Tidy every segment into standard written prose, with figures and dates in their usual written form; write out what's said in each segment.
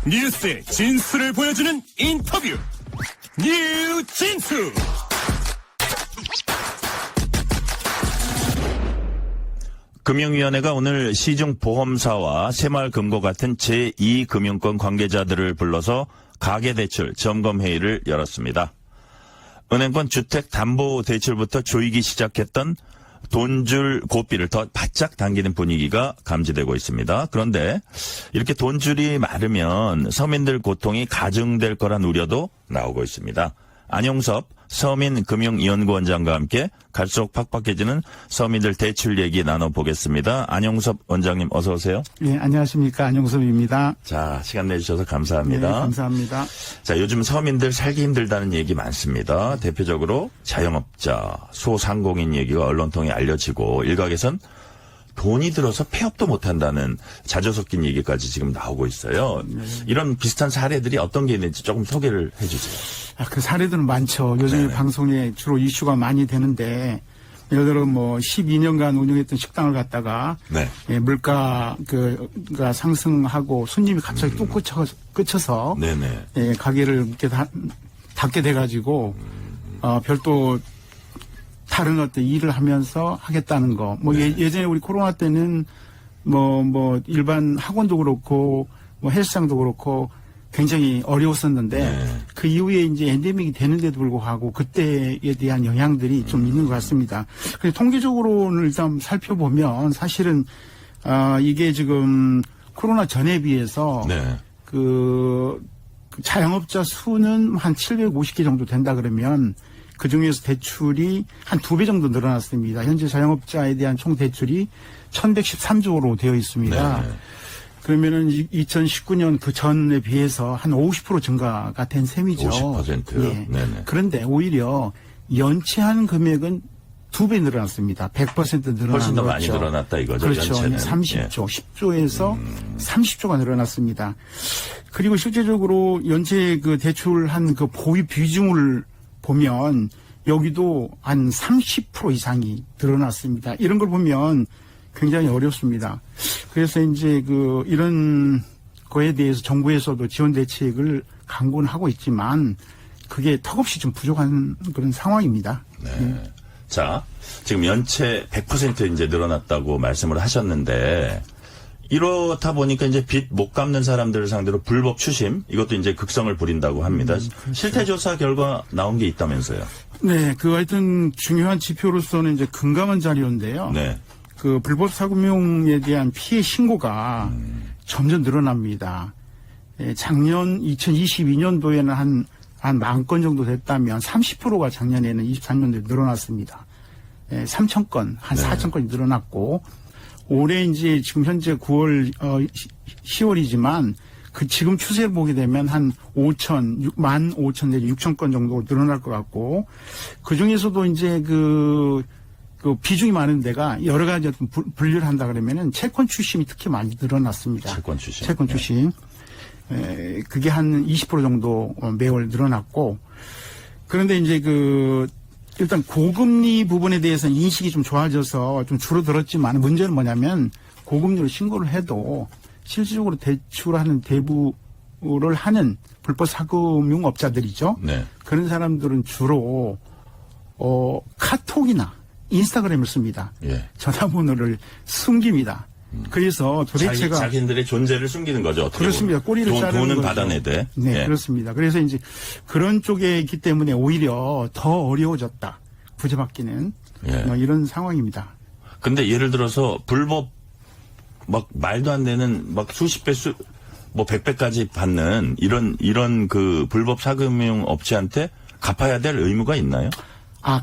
뉴스의 진수를 보여주는 인터뷰 뉴진수. 금융위원회가 오늘 시중보험사와 새마을금고 같은 제2금융권 관계자들을 불러서 가계대출 점검회의를 열었습니다. 은행권 주택담보대출부터 조이기 시작했던 돈줄 고삐를 더 바짝 당기는 분위기가 감지되고 있습니다. 그런데 이렇게 돈줄이 마르면 서민들 고통이 가중될 거란 우려도 나오고 있습니다. 안용섭 서민금융연구원장과 함께 갈수록 팍팍해지는 서민들 대출 얘기 나눠보겠습니다. 안용섭 원장님 어서 오세요. 네, 안녕하십니까. 안용섭입니다. 자, 시간 내주셔서 감사합니다. 네, 감사합니다. 자, 요즘 서민들 살기 힘들다는 얘기 많습니다. 대표적으로 자영업자, 소상공인 얘기가 언론 통해 알려지고 일각에선 돈이 들어서 폐업도 못한다는 자조 섞인 얘기까지 지금 나오고 있어요. 네. 이런 비슷한 사례들이 어떤 게 있는지 조금 소개를 해 주세요. 그 사례들은 많죠. 요즘에 네네. 방송에 주로 이슈가 많이 되는데 예를 들어 12년간 운영했던 식당을 갖다가 네. 물가가 상승하고 손님이 갑자기 뚝 그쳐서 네네. 가게를 이렇게 닫게 돼가지고 별도 다른 어떤 일을 하면서 하겠다는 거. 네. 예전에 우리 코로나 때는 일반 학원도 그렇고 헬스장도 그렇고 굉장히 어려웠었는데 네. 그 이후에 이제 엔데믹이 되는데도 불구하고 그때에 대한 영향들이 좀 있는 것 같습니다. 그래서 통계적으로는 일단 살펴보면 사실은 이게 지금 코로나 전에 비해서 네. 그 자영업자 수는 한 750개 정도 된다 그러면 그 중에서 대출이 한 2배 정도 늘어났습니다. 현재 자영업자에 대한 총 대출이 1113조로 되어 있습니다. 네. 그러면은 2019년 그 전에 비해서 한 50% 증가가 된 셈이죠. 50%요? 예. 네네. 그런데 오히려 연체한 금액은 2배 늘어났습니다. 100% 늘어난 훨씬 더 거죠. 많이 늘어났다 이거죠. 그렇죠. 연체는. 30조, 예. 10조에서 30조가 늘어났습니다. 그리고 실제적으로 연체 그 대출한 그 보유 비중을 보면 여기도 한 30% 이상이 늘어났습니다. 이런 걸 보면 굉장히 어렵습니다. 그래서 이제 이런 거에 대해서 정부에서도 지원 대책을 강구는 하고 있지만 그게 턱없이 좀 부족한 그런 상황입니다. 네. 자, 지금 연체 100% 이제 늘어났다고 말씀을 하셨는데 이렇다 보니까 이제 빚 못 갚는 사람들을 상대로 불법 추심 이것도 이제 극성을 부린다고 합니다. 그렇죠. 실태 조사 결과 나온 게 있다면서요? 네, 하여튼 중요한 지표로서는 이제 금감원 자료인데요. 네. 그 불법 사금융에 대한 피해 신고가 점점 늘어납니다. 작년 2022년도에는 한 10,000건 정도 됐다면 30%가 작년에는 23년도에 늘어났습니다. 3,000건, 한 네. 4,000건이 늘어났고 올해 이제 지금 현재 9월 10월이지만 그 지금 추세를 보게 되면 한 15,000 내지 6,000건 정도 늘어날 것 같고 그 중에서도 이제 그 비중이 많은 데가 여러 가지 어떤 분류를 한다 그러면은 채권 출심이 특히 많이 늘어났습니다. 채권 출심. 채권 출심. 그게 한 20% 정도 매월 늘어났고 그런데 이제 일단 고금리 부분에 대해서는 인식이 좀 좋아져서 좀 줄어들었지만 문제는 뭐냐면 고금리로 신고를 해도 실질적으로 대출하는 대부를 하는 불법 사금융업자들이죠. 네. 그런 사람들은 주로 카톡이나 인스타그램을 씁니다. 예. 전화번호를 숨깁니다. 그래서 도대체가 자신들의 존재를 숨기는 거죠. 어떻게 그렇습니다. 보면. 꼬리를 자르는 돈은 거죠. 받아내되. 네, 예. 그렇습니다. 그래서 이제 그런 쪽에 있기 때문에 오히려 더 어려워졌다. 구제받기는 예. 이런 상황입니다. 근데 예를 들어서 불법 막 말도 안 되는 막 수십 배 100배까지 받는 이런 그 불법 사금융 업체한테 갚아야 될 의무가 있나요?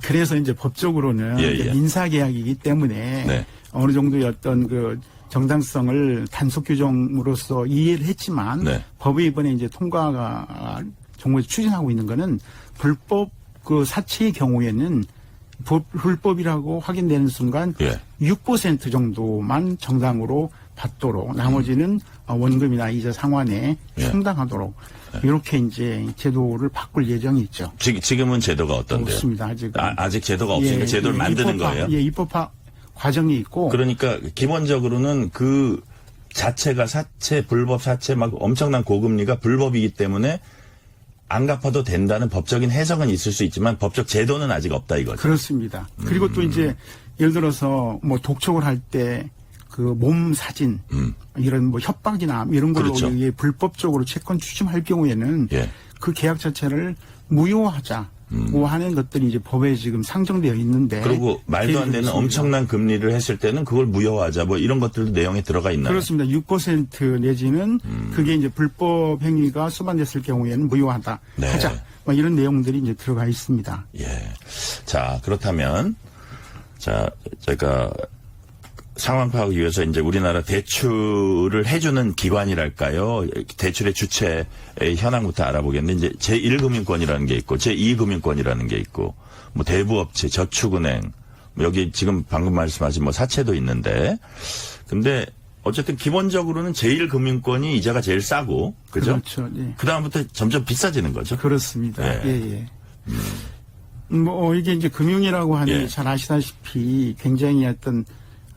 그래서 이제 법적으로는 예, 이제 예. 민사계약이기 때문에 네. 어느 정도의 어떤 정당성을 단속 규정으로서 이해를 했지만 네. 법이 이번에 이제 통과가 정부에서 추진하고 있는 거는 불법 사채의 경우에는 불법이라고 확인되는 순간 예. 6% 정도만 정당으로 받도록 나머지는 원금이나 이자 상환에 예. 충당하도록 이렇게 이제 제도를 바꿀 예정이 있죠. 지금은 제도가 어떤데요? 없습니다. 아직은. 아직 제도가 없으니까 제도를 만드는 입법화, 거예요? 입법화 과정이 있고. 그러니까 기본적으로는 그 자체가 사채, 불법 사채 막 엄청난 고금리가 불법이기 때문에 안 갚아도 된다는 법적인 해석은 있을 수 있지만 법적 제도는 아직 없다 이거죠. 그렇습니다. 그리고 또 이제 예를 들어서 뭐 독촉을 할 때 그 몸 사진 이런 뭐 협박이나 이런 걸로 그렇죠. 우리가 불법적으로 채권 추심할 경우에는 예. 그 계약 자체를 무효하자. 고 하는 것들이 이제 법에 지금 상정되어 있는데. 그리고 말도 안 되는 있습니다. 엄청난 금리를 했을 때는 그걸 무효화하자 뭐 이런 것들도 내용에 들어가 있나요? 그렇습니다. 6% 내지는 그게 이제 불법 행위가 수반됐을 경우에는 무효하다. 네. 하자. 뭐 이런 내용들이 이제 들어가 있습니다. 예. 자, 그렇다면, 자, 제가 상황 파악을 위해서 이제 우리나라 대출을 해주는 기관이랄까요? 대출의 주체의 현황부터 알아보겠는데, 이제 제1금융권이라는 게 있고, 제2금융권이라는 게 있고, 뭐 대부업체, 저축은행, 뭐 여기 지금 방금 말씀하신 뭐 사채도 있는데, 근데 어쨌든 기본적으로는 제1금융권이 이자가 제일 싸고, 그죠? 그렇죠. 예. 그 다음부터 점점 비싸지는 거죠. 그렇습니다. 예. 예, 예. 뭐, 이게 이제 금융이라고 하니 예. 잘 아시다시피 굉장히 어떤,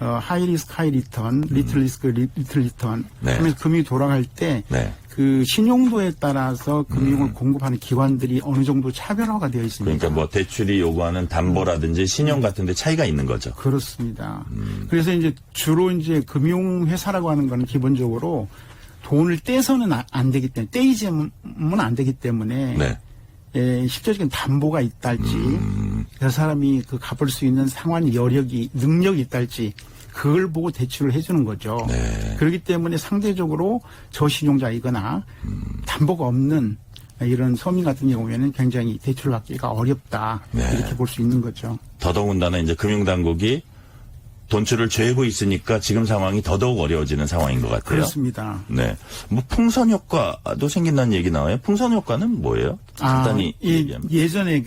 하이 리스크, 하이 리턴, 리틀 리스크, 리틀 리턴 네. 하면서 금융이 돌아갈 때, 네. 그 신용도에 따라서 금융을 공급하는 기관들이 어느 정도 차별화가 되어 있습니다. 그러니까 뭐 대출이 요구하는 담보라든지 신용 같은 데 차이가 있는 거죠. 그렇습니다. 그래서 이제 주로 이제 금융회사라고 하는 거는 기본적으로 돈을 떼서는 안 되기 때문에, 떼이지면 안 되기 때문에, 네. 예, 실질적인 담보가 있달지, 그 사람이 그 갚을 수 있는 상환 여력이, 능력이 있달지, 그걸 보고 대출을 해주는 거죠. 네. 그렇기 때문에 상대적으로 저신용자이거나 담보가 없는 이런 서민 같은 경우에는 굉장히 대출을 받기가 어렵다. 네. 이렇게 볼 수 있는 거죠. 더더군다나 이제 금융당국이 돈줄을 죄고 있으니까 지금 상황이 더더욱 어려워지는 상황인 것 같아요. 그렇습니다. 네. 뭐 풍선 효과도 생긴다는 얘기 나와요. 풍선 효과는 뭐예요? 간단히 얘기하면. 예전에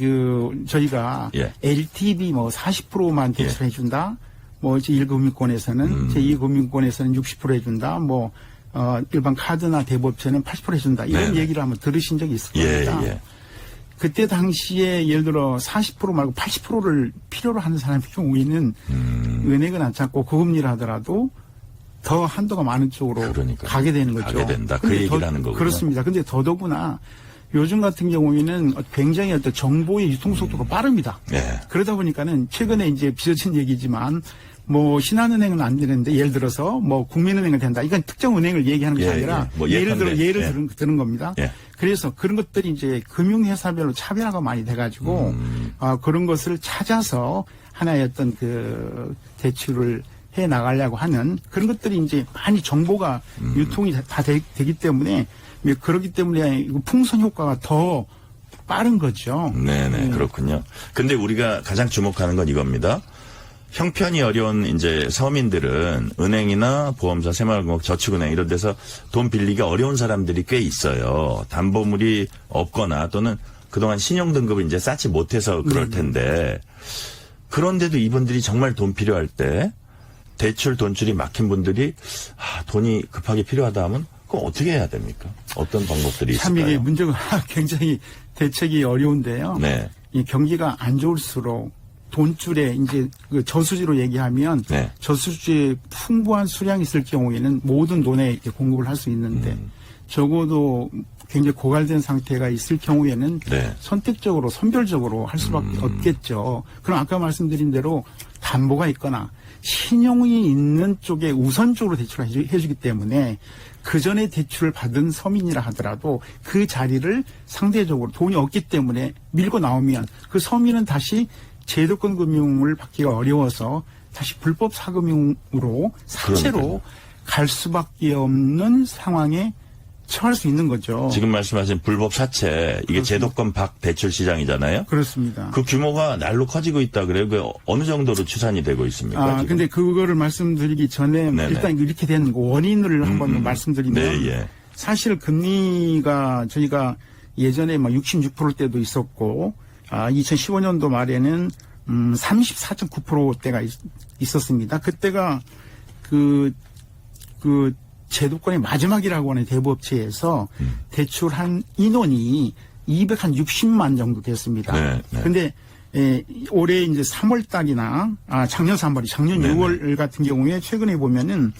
저희가 예. LTV 뭐 40%만 대출해 준다. 뭐 제1금융권에서는 제2금융권에서는 60% 해준다. 뭐 일반 카드나 대부업체는 80% 해준다. 이런 네네. 얘기를 한번 들으신 적이 있을 예, 겁니다. 예. 그때 당시에 예를 들어 40% 말고 80%를 필요로 하는 사람의 경우에는 은행은 안 찾고 고금리를 하더라도 더 한도가 많은 쪽으로 그러니까요. 가게 되는 거죠. 가게 된다. 그 근데 얘기를 하는 거군요. 그렇습니다. 근데 더더구나 요즘 같은 경우에는 굉장히 어떤 정보의 유통 속도가 빠릅니다. 네. 그러다 보니까는 최근에 이제 빚어진 얘기지만 뭐 신한은행은 안 되는데 예를 들어서 뭐 국민은행은 된다. 이건 특정 은행을 얘기하는 것이 예, 아니라 예. 뭐 예를 예컨대. 들은 겁니다. 예. 그래서 그런 것들이 이제 금융회사별로 차별화가 많이 돼가지고 그런 것을 찾아서 하나의 어떤 그 대출을 해 나가려고 하는 그런 것들이 이제 많이 정보가 유통이 다 되기 때문에 그렇기 때문에 풍선 효과가 더 빠른 거죠. 네네, 그렇군요. 근데 우리가 가장 주목하는 건 이겁니다. 형편이 어려운 이제 서민들은 은행이나 보험사, 새마을금고, 저축은행 이런 데서 돈 빌리기 어려운 사람들이 꽤 있어요. 담보물이 없거나 또는 그동안 신용등급을 이제 쌓지 못해서 그럴 텐데 그런데도 이분들이 정말 돈 필요할 때 대출 돈줄이 막힌 분들이 돈이 급하게 필요하다 하면 그럼 어떻게 해야 됩니까? 어떤 방법들이 참 있을까요? 이게 문제가 굉장히 대책이 어려운데요. 네. 이 경기가 안 좋을수록 돈줄에 이제 그 저수지로 얘기하면 네. 저수지에 풍부한 수량이 있을 경우에는 모든 돈에 이렇게 공급을 할 수 있는데 적어도 굉장히 고갈된 상태가 있을 경우에는 네. 선택적으로 선별적으로 할 수밖에 없겠죠. 그럼 아까 말씀드린 대로 담보가 있거나 신용이 있는 쪽에 우선적으로 대출을 해주기 때문에 그 전에 대출을 받은 서민이라 하더라도 그 자리를 상대적으로 돈이 없기 때문에 밀고 나오면 그 서민은 다시 제도권 금융을 받기가 어려워서 다시 불법 사금융으로 사채로 그러니까요. 갈 수밖에 없는 상황에 처할 수 있는 거죠. 지금 말씀하신 불법 사채 이게 제도권 밖 대출 시장이잖아요. 그렇습니다. 그 규모가 날로 커지고 있다 그래요. 그 어느 정도로 추산이 되고 있습니까? 지금? 근데 그거를 말씀드리기 전에 네네. 일단 이렇게 된 원인을 한번 말씀드리면 네, 예. 사실 금리가 저희가 예전에 막 66%대도 있었고 2015년도 말에는 34.9%대가 있었습니다. 그때가 그 제도권의 마지막이라고 하는 대부업체에서 대출한 인원이 260만 정도 됐습니다. 네, 네. 근데 올해 이제 3월 달이나 작년 3월이 작년 네네. 6월 같은 경우에 최근에 보면은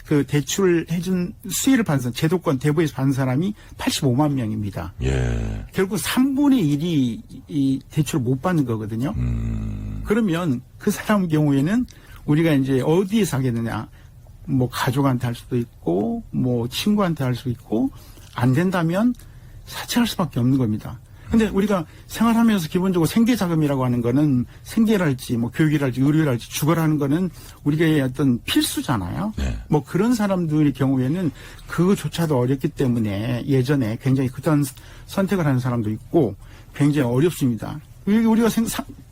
그 대출해준 수혜를 받은 사람, 제도권 대부에서 받은 사람이 85만 명입니다. 예. 결국 3분의 1이 이 대출을 못 받는 거거든요. 그러면 그 사람 경우에는 우리가 이제 어디에서 하겠느냐. 뭐 가족한테 할 수도 있고 뭐 친구한테 할 수도 있고 안 된다면 사채할 수밖에 없는 겁니다. 근데 우리가 생활하면서 기본적으로 생계자금이라고 하는 거는 생계랄지 뭐 교육이랄지 의료랄지 주거라는 거는 우리가 어떤 필수잖아요. 네. 뭐 그런 사람들의 경우에는 그거조차도 어렵기 때문에 예전에 굉장히 그런 선택을 하는 사람도 있고 굉장히 어렵습니다. 우리가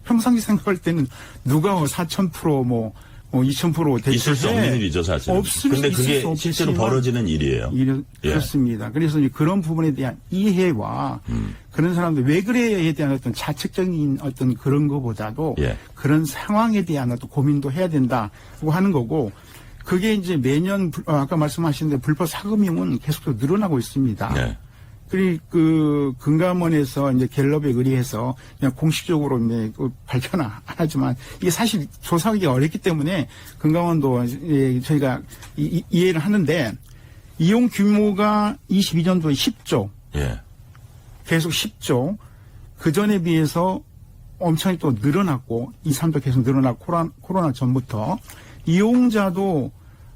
평상시 생각할 때는 누가 4,000% 뭐 2,000% 대출 있을 수 없는 일이죠, 사실. 근데 그게 실제로 벌어지는 일이에요. 예. 그렇습니다. 그래서 이제 그런 부분에 대한 이해와 그런 사람들 왜 그래에 대한 어떤 자책적인 어떤 그런 거보다도 예. 그런 상황에 대한 어떤 고민도 해야 된다고 하는 거고 그게 이제 매년 아까 말씀하신 대로 불법 사금융은 계속 늘어나고 있습니다. 네. 그리고 그 금감원에서 이제 갤럽에 의뢰해서 그냥 공식적으로 이제 발표는 안 하지만 이게 사실 조사하기가 어렵기 때문에 금감원도 저희가 이해를 하는데 이용 규모가 22년도에 10조, 예. 계속 10조. 그 전에 비해서 엄청 또 늘어났고 2, 3조 계속 늘어났고 코로나 전부터 이용자도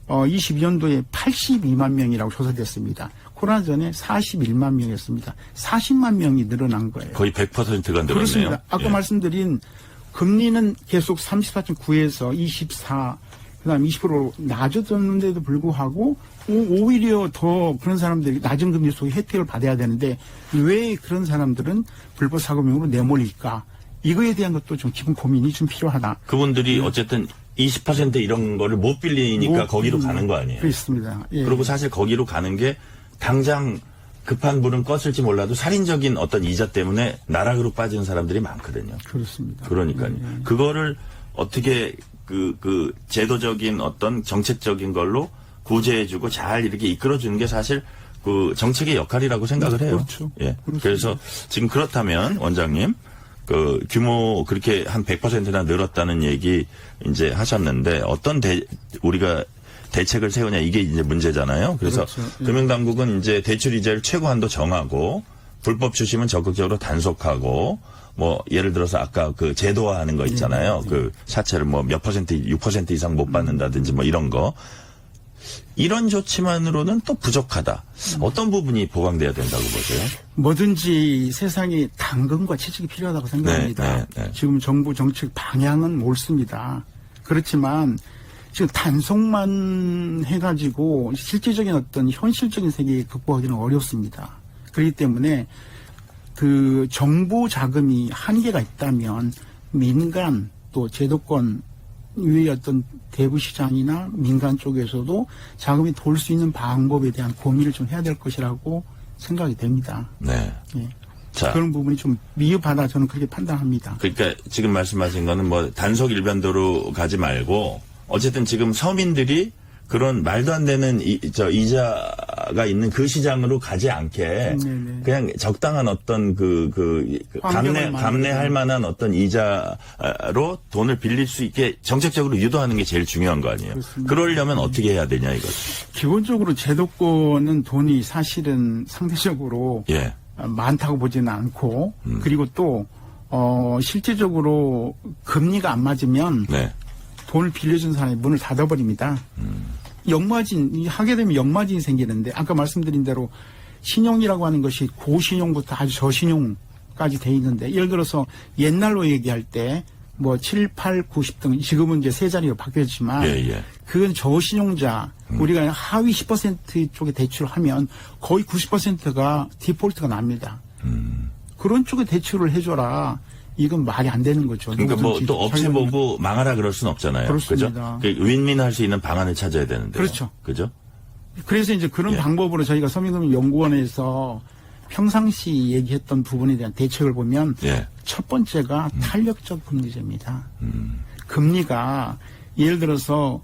22년도에 82만 명이라고 조사됐습니다. 코로나 전에 41만 명이었습니다. 40만 명이 늘어난 거예요. 거의 100%가 늘었네요. 그렇습니다. 아까 예. 말씀드린 금리는 계속 34.9에서 24, 그다음 20%로 낮아졌는데도 불구하고 오히려 더 그런 사람들이 낮은 금리 속에 혜택을 받아야 되는데 왜 그런 사람들은 불법 사금융으로 내몰릴까? 이거에 대한 것도 좀 기본 고민이 좀 필요하다. 그분들이 어쨌든 20% 이런 거를 못 빌리니까 거기로 가는 거 아니에요. 그렇습니다. 예. 그리고 사실 거기로 가는 게 당장 급한 불은 껐을지 몰라도 살인적인 어떤 이자 때문에 나락으로 빠지는 사람들이 많거든요. 그렇습니다. 그러니까요. 예. 그거를 어떻게 그 제도적인 어떤 정책적인 걸로 구제해주고 잘 이렇게 이끌어주는 게 사실 그 정책의 역할이라고 생각을 해요. 그렇죠. 예. 그렇습니다. 그래서 지금 그렇다면 원장님 그 규모 그렇게 한 100%나 늘었다는 얘기 이제 하셨는데 어떤 우리가 대책을 세우냐 이게 이제 문제잖아요. 그래서 그렇죠. 예. 금융당국은 이제 대출 이자를 최고 한도 정하고 불법 주심은 적극적으로 단속하고 뭐 예를 들어서 아까 그 제도화하는 거 있잖아요. 그 사채를 뭐 몇 퍼센트 6% 이상 못 받는다든지 뭐 이런 거. 이런 조치만으로는 또 부족하다. 어떤 부분이 보강돼야 된다고 보세요? 뭐든지 세상에 당근과 채찍이 필요하다고 생각합니다. 네. 지금 정부 정책 방향은 옳습니다. 그렇지만 지금 단속만 해가지고 실질적인 어떤 현실적인 세계에 극복하기는 어렵습니다. 그렇기 때문에 그 정부 자금이 한계가 있다면 민간 또 제도권 위의 어떤 대부 시장이나 민간 쪽에서도 자금이 돌 수 있는 방법에 대한 고민을 좀 해야 될 것이라고 생각이 됩니다. 네. 예. 자. 그런 부분이 좀 미흡하다 저는 그렇게 판단합니다. 그러니까 지금 말씀하신 거는 뭐 단속 일변도로 가지 말고 어쨌든 지금 서민들이 그런 말도 안 되는 이자가 있는 그 시장으로 가지 않게 네네. 그냥 적당한 어떤 감내할 만한 어떤 이자로 돈을 빌릴 수 있게 정책적으로 유도하는 게 제일 중요한 거 아니에요. 그렇습니다. 그러려면 어떻게 해야 되냐 이거죠. 기본적으로 제도권은 돈이 사실은 상대적으로 예. 많다고 보지는 않고 그리고 또 실제적으로 금리가 안 맞으면 네. 돈을 빌려준 사람이 문을 닫아버립니다. 역마진 하게 되면 역마진이 생기는데 아까 말씀드린 대로 신용이라고 하는 것이 고신용부터 아주 저신용까지 돼 있는데 예를 들어서 옛날로 얘기할 때 뭐 7, 8, 90 등 지금은 이제 세 자리로 바뀌었지만 예. 그건 저신용자 우리가 하위 10% 쪽에 대출을 하면 거의 90%가 디폴트가 납니다. 그런 쪽에 대출을 해줘라. 이건 말이 안 되는 거죠. 그러니까 뭐 누구든지 또 없애보고 망하라 그럴 순 없잖아요. 그렇습니다. 그죠? 윈윈할 수 있는 방안을 찾아야 되는데. 그렇죠. 그죠? 그래서 이제 그런 예. 방법으로 저희가 서민금융연구원에서 평상시 얘기했던 부분에 대한 대책을 보면 예. 첫 번째가 탄력적 금리제입니다. 금리가 예를 들어서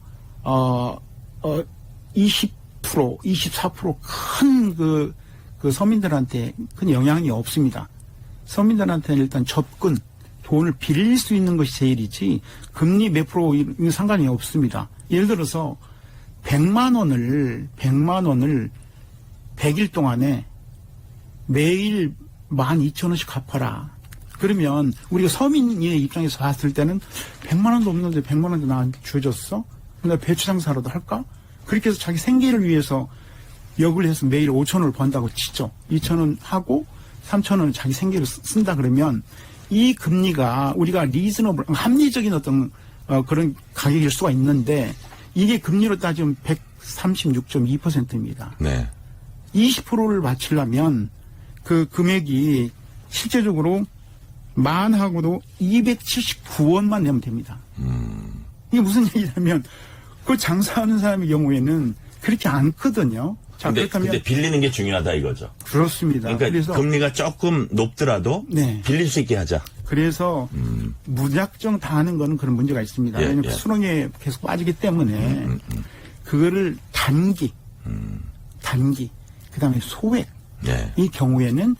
20%, 24% 큰 그 서민들한테 큰 영향이 없습니다. 서민들한테는 일단 접근, 돈을 빌릴 수 있는 것이 제일이지 금리 몇 프로 이거 상관이 없습니다. 예를 들어서 100만 원을 100일 동안에 매일 12,000원씩 갚아라. 그러면 우리가 서민의 입장에서 봤을 때는 100만 원도 없는데 100만 원도 나한테 주어졌어? 나 배추 장사라도 할까? 그렇게 해서 자기 생계를 위해서 역을 해서 매일 5,000원을 번다고 치죠. 2,000원 하고 3,000원을 자기 생계를 쓴다 그러면 이 금리가 우리가 리즈너블, 합리적인 어떤 그런 가격일 수가 있는데 이게 금리로 따지면 136.2%입니다. 네. 20%를 맞추려면 그 금액이 실제적으로 만하고도 279원만 내면 됩니다. 이게 무슨 얘기냐면 그 장사하는 사람의 경우에는 그렇게 않거든요. 자, 근데 빌리는 게 중요하다 이거죠. 그렇습니다. 그러니까 그래서 금리가 조금 높더라도 네. 빌릴 수 있게 하자. 그래서 무작정 다 하는 거는 그런 문제가 있습니다. 예, 왜냐하면 예. 수렁에 계속 빠지기 때문에 그거를 단기, 그다음에 소액 네. 이 경우에는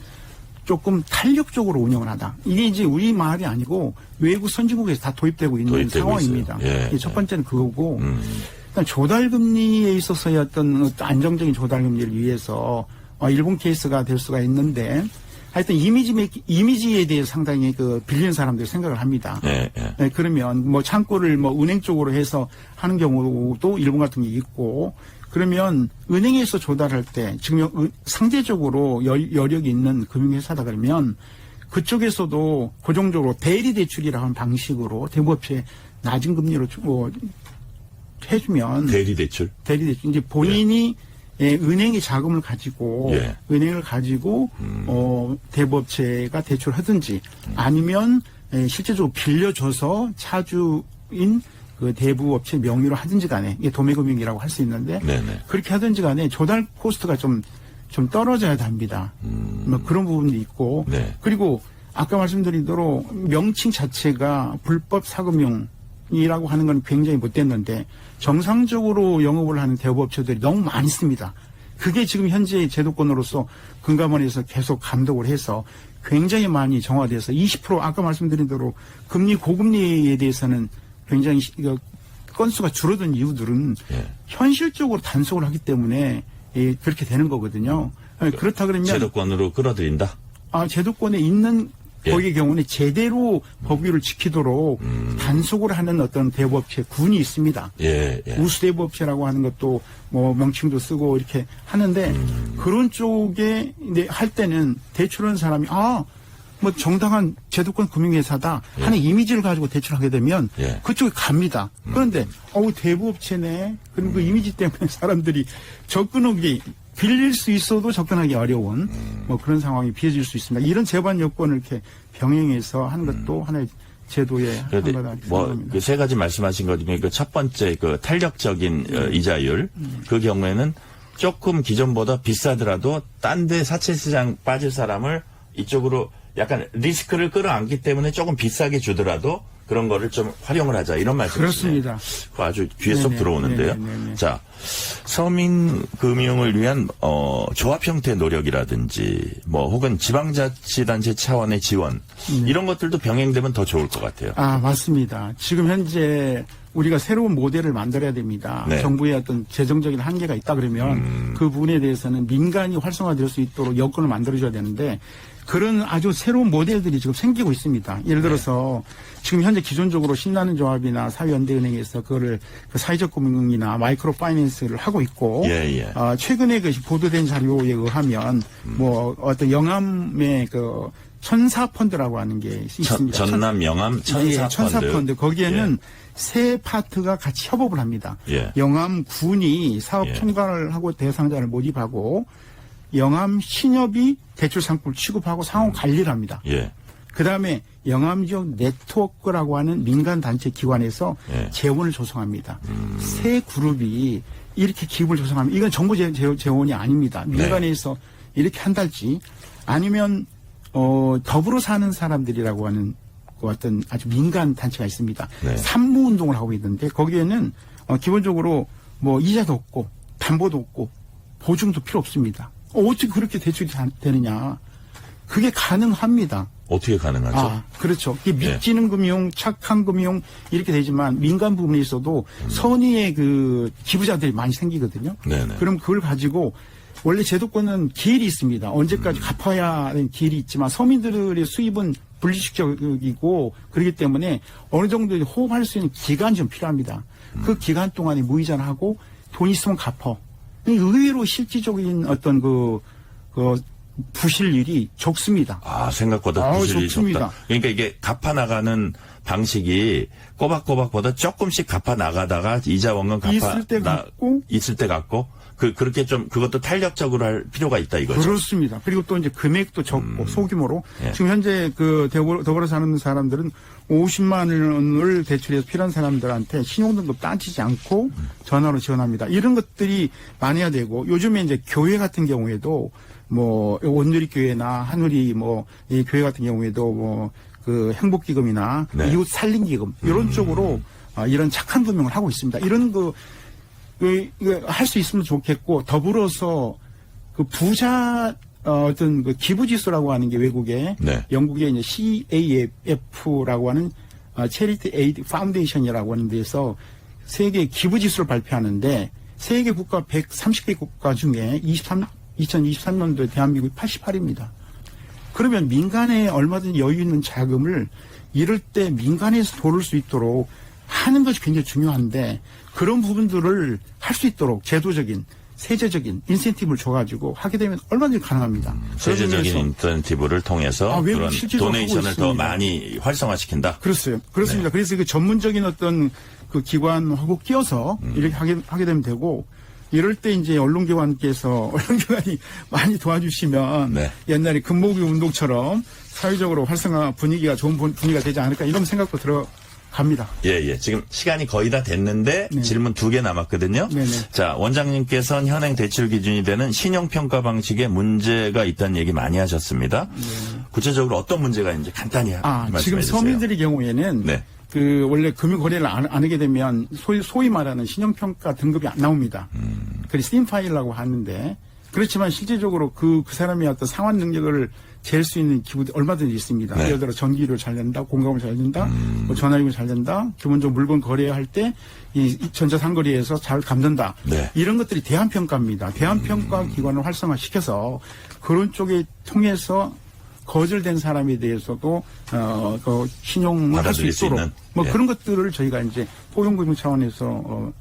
조금 탄력적으로 운영을 하다. 이게 이제 우리 말이 아니고 외국 선진국에서 다 도입되고 있는 도입되고 상황입니다. 있어요. 예, 이게 첫 번째는 그거고 일단 조달금리에 있어서의 어떤 안정적인 조달금리를 위해서 일본 케이스가 될 수가 있는데 하여튼 이미지에 대해서 상당히 그 빌리는 사람들이 생각을 합니다. 예, 예. 네, 그러면 뭐 창구를 뭐 은행 쪽으로 해서 하는 경우도 일본 같은 게 있고 그러면 은행에서 조달할 때 지금 상대적으로 여력이 있는 금융회사다 그러면 그쪽에서도 고정적으로 대리대출이라는 하는 방식으로 대부업체에 낮은 금리로 해주면 대리대출. 이제 본인이 은행의 자금을 가지고 예. 은행을 가지고 대부업체가 대출하든지 아니면 실제적으로 빌려줘서 차주인 그 대부업체 명의로 하든지 간에 이게 도매금융이라고 할 수 있는데 네네. 그렇게 하든지 간에 조달 코스트가 좀 떨어져야 합니다. 뭐 그런 부분도 있고 네. 그리고 아까 말씀드린 대로 명칭 자체가 불법 사금융이라고 하는 건 굉장히 못됐는데 정상적으로 영업을 하는 대부업체들이 너무 많이 있습니다. 그게 지금 현재 제도권으로서 금감원에서 계속 감독을 해서 굉장히 많이 정화돼서 20% 아까 말씀드린 대로 금리 고금리에 대해서는 굉장히 건수가 줄어든 이유들은 예. 현실적으로 단속을 하기 때문에 그렇게 되는 거거든요. 그렇다 그러면 제도권으로 끌어들인다. 제도권에 있는 예. 거기의 경우는 제대로 법규를 지키도록 단속을 하는 어떤 대부업체 군이 있습니다. 예, 예. 우수대부업체라고 하는 것도 뭐 명칭도 쓰고 이렇게 하는데 그런 쪽에 할 때는 대출하는 사람이 뭐 정당한 제도권 금융회사다 하는 이미지를 가지고 대출하게 되면 예. 그쪽에 갑니다. 그런데 대부업체네. 그럼 그 이미지 때문에 사람들이 접근하기 빌릴 수 있어도 접근하기 어려운 뭐 그런 상황이 빚어질 수 있습니다. 이런 재반 요건을 이렇게 병행해서 하는 것도 하나의 제도의 한 그런데 거다 뭐 생각합니다. 그 세 가지 말씀하신 것 중에 그 첫 번째 그 탄력적인 이자율 그 경우에는 조금 기존보다 비싸더라도 딴 데 사채시장 빠질 사람을 이쪽으로 약간 리스크를 끌어안기 때문에 조금 비싸게 주더라도 그런 거를 좀 활용을 하자 이런 말씀이시네요. 그렇습니다. 그거 아주 귀에 쏙 네네, 들어오는데요. 네네. 자, 서민 금융을 위한 조합 형태의 노력이라든지 뭐 혹은 지방자치단체 차원의 지원 이런 것들도 병행되면 더 좋을 것 같아요. 맞습니다. 지금 현재 우리가 새로운 모델을 만들어야 됩니다. 네. 정부의 어떤 재정적인 한계가 있다 그러면 그 부분에 대해서는 민간이 활성화될 수 있도록 여건을 만들어줘야 되는데 그런 아주 새로운 모델들이 지금 생기고 있습니다. 예를 들어서 지금 현재 기존적으로 신나는 조합이나 사회연대은행에서 그거를 그 사회적 금융이나 마이크로 파이낸스를 하고 있고 예. 최근에 그 보도된 자료에 의하면 뭐 어떤 영암의 그 천사 펀드라고 하는 게 있습니다. 전남 영암 천사 펀드. 거기에는 세 파트가 같이 협업을 합니다. 예. 영암군이 사업 예. 총괄을 하고 대상자를 모집하고 영암 신협이 대출 상품을 취급하고 상호 관리를 합니다. 예. 그다음에 영암 지역 네트워크라고 하는 민간 단체 기관에서 예. 재원을 조성합니다. 세 그룹이 이렇게 기금을 조성하면 이건 정부 재원이 아닙니다. 민간에서 이렇게 한달지 아니면 더불어 사는 사람들이라고 하는 그 어떤 아주 민간 단체가 있습니다. 네. 산무 운동을 하고 있는데 거기에는 기본적으로 뭐 이자도 없고 담보도 없고 보증도 필요 없습니다. 어떻게 그렇게 대출이 되느냐? 그게 가능합니다. 어떻게 가능하죠? 아, 그렇죠. 이게 믿지는 금융, 착한 금융 이렇게 되지만 민간 부분에 있어도 선의의 그 기부자들이 많이 생기거든요. 네네. 그럼 그걸 가지고 원래 제도권은 기일이 있습니다. 언제까지 갚아야 하는 기일이 있지만 서민들의 수입은 불규칙적이고 그렇기 때문에 어느 정도 호흡할 수 있는 기간이 좀 필요합니다. 그 기간 동안에 무이자를 하고 돈 있으면 갚어. 의외로 실질적인 어떤 그 부실률이 적습니다. 아, 생각보다 부실이 좋습니다. 적다. 그러니까 이게 갚아 나가는 방식이 꼬박꼬박보다 조금씩 갚아 나가다가 이자 원금 갚아 있을 때 갚고 있을 때 갚고 그렇게 좀 그것도 탄력적으로 할 필요가 있다 이거죠. 그렇습니다. 그리고 또 이제 금액도 적고 소규모로 예. 지금 현재 그 더불어 사는 사람들은 50만 원을 대출해서 필요한 사람들한테 신용등급 따지지 않고 전화로 지원합니다. 이런 것들이 많아야 되고 요즘에 이제 교회 같은 경우에도 뭐 원누리 교회나 한누리 뭐 이 교회 같은 경우에도 뭐 그 행복기금이나 네. 이웃 살림기금 이런 쪽으로 이런 착한 금융을 하고 있습니다. 이런 할 수 있으면 좋겠고 더불어서 그 부자 어떤 그 기부지수라고 하는 게 외국에 네. 영국의 이제 CAF라고 하는 체리티 에이드 파운데이션이라고 하는 데서 세계 기부지수를 발표하는데 세계 국가 130개 국가 중에 2023년도에 대한민국이 88입니다. 그러면 민간에 얼마든지 여유 있는 자금을 이럴 때 민간에서 돌을 수 있도록 하는 것이 굉장히 중요한데 그런 부분들을 할 수 있도록 제도적인 세제적인 인센티브를 줘가지고 하게 되면 얼마든지 가능합니다. 세제적인 인센티브를 통해서 그런 도네이션을 더 많이 활성화시킨다. 그렇습니다. 그래서 그 전문적인 어떤 그 기관하고 끼어서 이렇게 하게 되면 되고 이럴 때 이제 언론기관이 많이 도와주시면 네. 옛날에 금모기 운동처럼 사회적으로 활성화 분위기가 좋은 분위기가 되지 않을까 이런 생각도 들어갑니다. 예. 지금 시간이 거의 다 됐는데 네. 질문 2개 남았거든요. 네네. 자, 원장님께서는 현행 대출 기준이 되는 신용평가 방식에 문제가 있다는 얘기 많이 하셨습니다. 네. 구체적으로 어떤 문제가 있는지 간단히 말씀해 지금 주세요. 서민들의 경우에는 네. 그 원래 금융 거래를 안 하게 되면 소위 말하는 신용평가 등급이 안 나옵니다. 그래서 스팀 파일이라고 하는데 그렇지만 실제적으로 그 사람의 어떤 상환 능력을 잴 수 있는 기구도 얼마든지 있습니다. 네. 예를 들어 전기료 잘 낸다, 공감을 잘 낸다, 뭐 전화요금 잘 낸다, 기본적으로 물건 거래할 때 이 전자상거래에서 잘 갚는다. 네. 이런 것들이 대한평가입니다. 대한평가 기관을 활성화시켜서 그런 쪽에 통해서 거절된 사람에 대해서도 그 신용을 할 수 받아들일 수 있도록 있는. 뭐 예. 그런 것들을 저희가 이제 포용금융 차원에서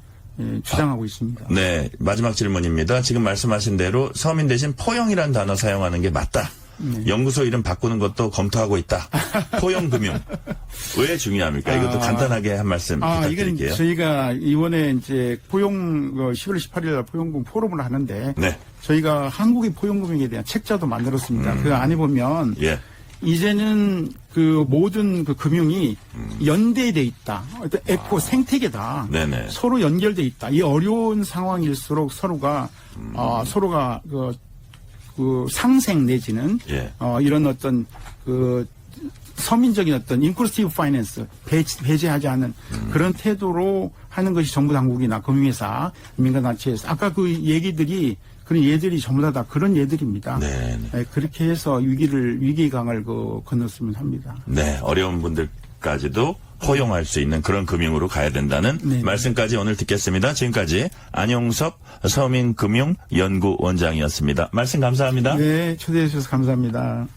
주장하고 있습니다. 네, 마지막 질문입니다. 지금 말씀하신 대로 서민 대신 포용이라는 단어 사용하는 게 맞다. 연구소 이름 바꾸는 것도 검토하고 있다. 포용금융. 왜 중요합니까? 이것도 간단하게 한 말씀 부탁드릴게요. 이건 저희가 이번에 이제 11월 18일 날 포용금융 포럼을 하는데 네. 저희가 한국의 포용금융에 대한 책자도 만들었습니다. 그 안에 보면 예. 이제는 그 모든 그 금융이 연대돼 있다. 어떤 에코 생태계다. 네네. 서로 연결돼 있다. 이 어려운 상황일수록 서로가 그 상생 내지는 예. 이런 어떤 그 서민적인 어떤 인클루시브 파이낸스 배제하지 않은 그런 태도로 하는 것이 정부 당국이나 금융회사, 민간단체에서 아까 그 얘기들이 그런 예들이 전부 다 그런 예들입니다. 네. 그렇게 해서 위기 강을 건넜으면 합니다. 네, 어려운 분들까지도 포용할 수 있는 그런 금융으로 가야 된다는 네. 말씀까지 오늘 듣겠습니다. 지금까지 안용섭 서민금융연구원장이었습니다. 말씀 감사합니다. 네, 초대해 주셔서 감사합니다.